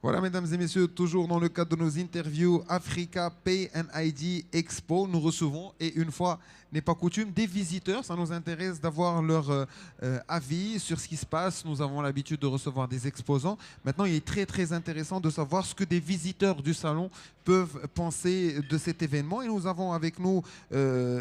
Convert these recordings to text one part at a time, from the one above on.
Voilà, mesdames et messieurs, toujours dans le cadre de nos interviews Africa Pay and ID Expo, nous recevons, et une fois n'est pas coutume, des visiteurs. Ça nous intéresse d'avoir leur avis sur ce qui se passe. Nous avons l'habitude de recevoir des exposants. Maintenant, il est très très intéressant de savoir ce que des visiteurs du salon peuvent penser de cet événement. Et nous avons avec nous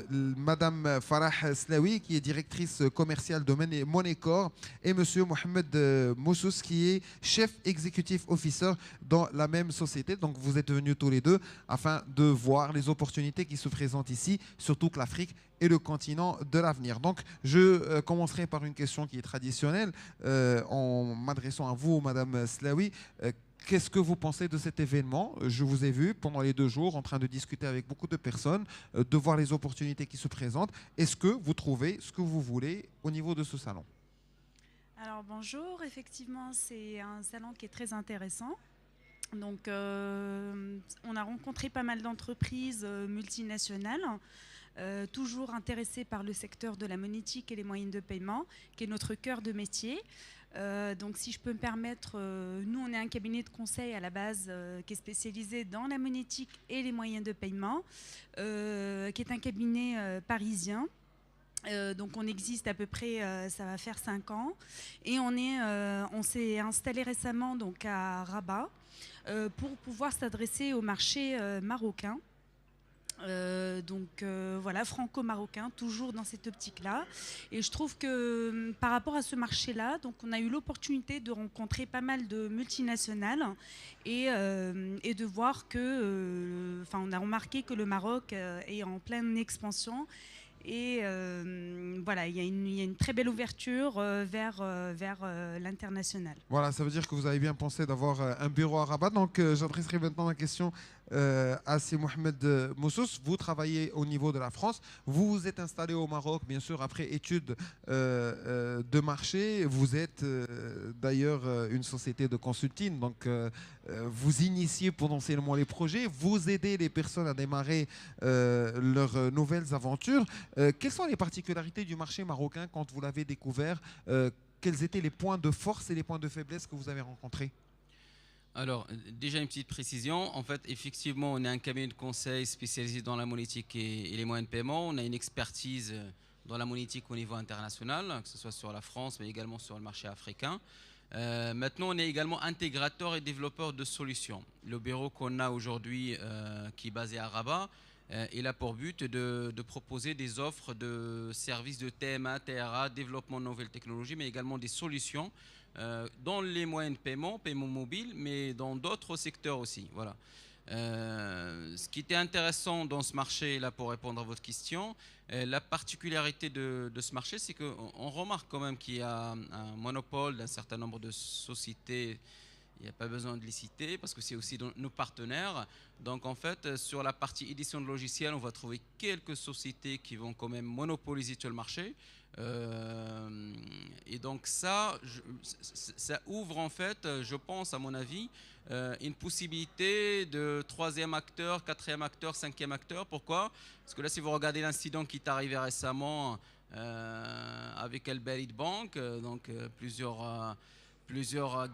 Madame Farah Slaoui, qui est directrice commerciale de Moneycorp, et Monsieur Mohamed Moussous, qui est chef exécutif officer dans la même société. Donc vous êtes venus tous les deux afin de voir les opportunités qui se présentent ici, surtout que l'Afrique est le continent de l'avenir. Donc je commencerai par une question qui est traditionnelle en m'adressant à vous, Madame Slaoui. Qu'est-ce que vous pensez de cet événement? Je vous ai vu pendant les 2 jours en train de discuter avec beaucoup de personnes, de voir les opportunités qui se présentent. Est-ce que vous trouvez ce que vous voulez au niveau de ce salon? Alors bonjour, effectivement c'est un salon qui est très intéressant. Donc on a rencontré pas mal d'entreprises multinationales, toujours intéressées par le secteur de la monétique et les moyens de paiement, qui est notre cœur de métier. Donc si je peux me permettre, nous on est un cabinet de conseil à la base qui est spécialisé dans la monétique et les moyens de paiement, qui est un cabinet parisien. Donc on existe à peu près, ça va faire 5 ans, et on s'est installé récemment donc à Rabat pour pouvoir s'adresser au marché marocain. Voilà, franco-marocain, toujours dans cette optique-là. Et je trouve que par rapport à ce marché-là, donc on a eu l'opportunité de rencontrer pas mal de multinationales et de voir que, on a remarqué que le Maroc est en pleine expansion. Et voilà, il y a une très belle ouverture vers l'international. Voilà, ça veut dire que vous avez bien pensé d'avoir un bureau à Rabat. Donc, j'adresserai maintenant la question à Si Mohamed Moussous. Vous travaillez au niveau de la France. Vous vous êtes installé au Maroc, bien sûr, après études de marché. Vous êtes d'ailleurs une société de consulting. Donc, vous initiez potentiellement les projets. Vous aidez les personnes à démarrer leurs nouvelles aventures. Quelles sont les particularités du marché marocain quand vous l'avez découvert? Quels étaient les points de force et les points de faiblesse que vous avez rencontrés? Alors, déjà une petite précision. En fait, effectivement, on est un cabinet de conseil spécialisé dans la monétique et les moyens de paiement. On a une expertise dans la monétique au niveau international, que ce soit sur la France, mais également sur le marché africain. Maintenant, on est également intégrateur et développeur de solutions. Le bureau qu'on a aujourd'hui, qui est basé à Rabat, il a pour but de proposer des offres de services de TMA, TRA, développement de nouvelles technologies, mais également des solutions dans les moyens de paiement, paiement mobile, mais dans d'autres secteurs aussi. Voilà. Ce qui était intéressant dans ce marché, là, pour répondre à votre question, la particularité de ce marché, c'est qu'on remarque quand même qu'il y a un monopole d'un certain nombre de sociétés. Il n'y a pas besoin de les citer parce que c'est aussi nos partenaires. Donc en fait, sur la partie édition de logiciels, on va trouver quelques sociétés qui vont quand même monopoliser tout le marché. Et donc ça ouvre en fait, je pense à mon avis, une possibilité de troisième acteur, quatrième acteur, cinquième acteur. Pourquoi? Parce que là, si vous regardez l'incident qui est arrivé récemment avec El Barid Bank, donc plusieurs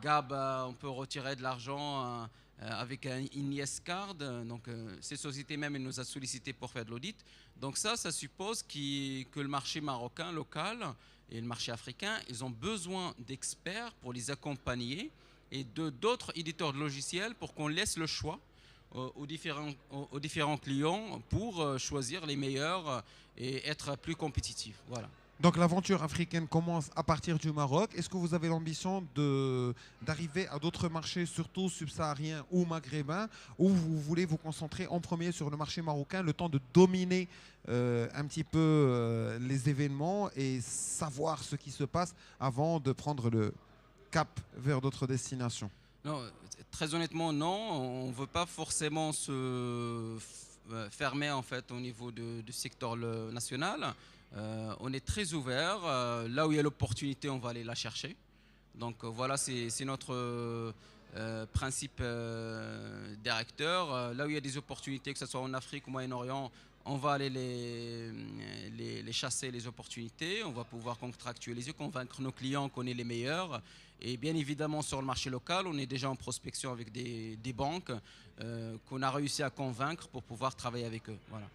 GAB, on peut retirer de l'argent avec un Ines Card. Donc, ces sociétés même, elles nous ont sollicité pour faire de l'audit. Donc ça suppose que le marché marocain local et le marché africain, ils ont besoin d'experts pour les accompagner et d'autres éditeurs de logiciels pour qu'on laisse le choix aux différents clients pour choisir les meilleurs et être plus compétitifs. Voilà. Donc l'aventure africaine commence à partir du Maroc. Est-ce que vous avez l'ambition d'arriver à d'autres marchés, surtout subsahariens ou maghrébins, ou vous voulez vous concentrer en premier sur le marché marocain, le temps de dominer un petit peu les événements et savoir ce qui se passe avant de prendre le cap vers d'autres destinations? Non, très honnêtement, non. On ne veut pas forcément se fermer en fait au niveau du secteur national. On est très ouvert. Là où il y a l'opportunité, on va aller la chercher. Donc voilà, c'est notre principe directeur. Là où il y a des opportunités, que ce soit en Afrique ou au Moyen-Orient, on va aller les chasser, les opportunités, on va pouvoir contractualiser, convaincre nos clients qu'on est les meilleurs. Et bien évidemment, sur le marché local, on est déjà en prospection avec des banques qu'on a réussi à convaincre pour pouvoir travailler avec eux. Voilà.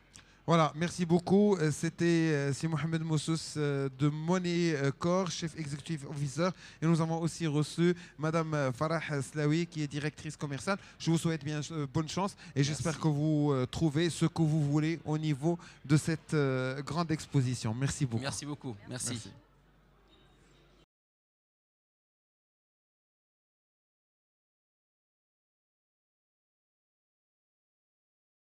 Voilà, merci beaucoup. C'était Mohamed Moussous de Money Core, chef executive officer. Et nous avons aussi reçu Madame Farah Slaoui, qui est directrice commerciale. Je vous souhaite bien bonne chance et j'espère que vous trouvez ce que vous voulez au niveau de cette grande exposition. Merci beaucoup. Merci beaucoup. Merci.